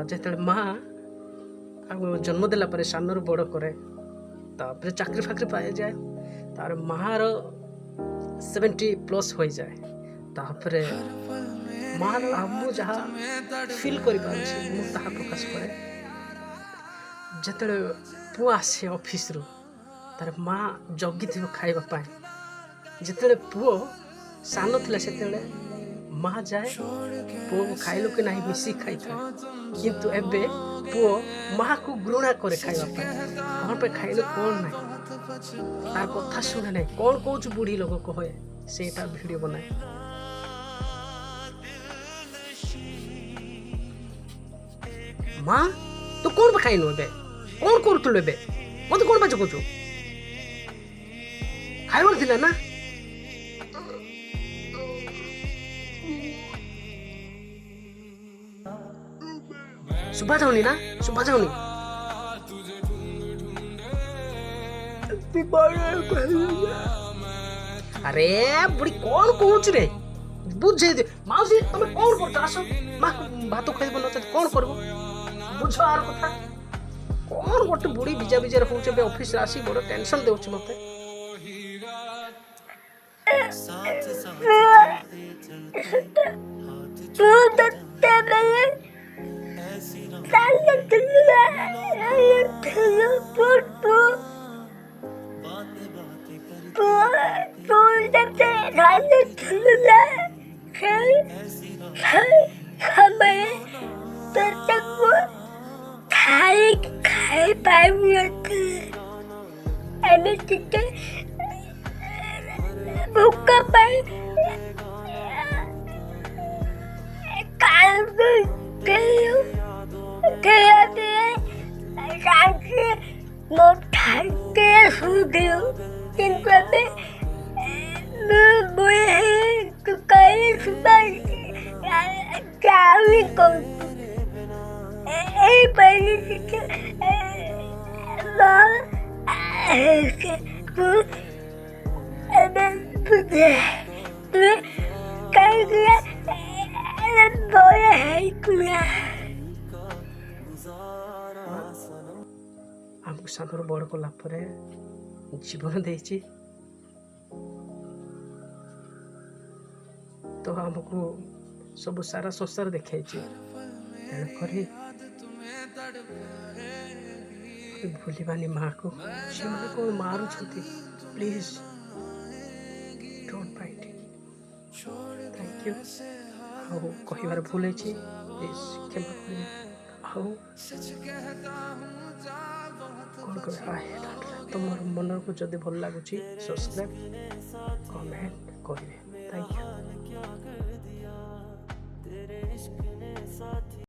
ଯେତେବେଳେ ମାଆ जन्म देला पर सानर बड़ करे तापर चाकरी फाकरी पाई जाए तार मार 70+ हो जाए तापर मार आमु जहाँ फील कर प्रकाश करे जिते पु आसे ऑफिस रु तार माँ जगी थी खाइबा जिते पुओ सान थिला सेते माँ जाए पुओ को खाइलु कि नहीं मिसी खाई था किंतु एबे पुओ माँ को घृणा करे खाइबा कौन पे खाइलु कौन नहीं तार कथा शुणे नहीं कौन कौच बुढ़ी लोग कहे सेटा वीडियो बनाए माँ तो कौन पे खाइनु एबे कौन करथुल एबे मते कौन बाज कोचु खाइबर थिला ना सुबह जाऊनी ना सुबह जाऊनी अरे बुढ़ी कौन कहूच रे बुझे दे माउसी तुम कौन करत आसो मां भात खाइब न कौन करबो बुझ आर कथा कौन गोटे बुढ़ी बिजा बिजार होउछ बे ऑफिस आसी बड़ टेंशन देउछ मते आमको सागर बड़ कला जीवन देछि तो आमको सब सारा संसार देखाई भूलिबानी माँ को से कौन मारू please don't mind thank you आउ कहिबार भूल है प्लीज क्षमा कर कौन कर तुम मन को जदि भल लगुच सब्सक्राइब कमेंट करेंगे थैंक यू।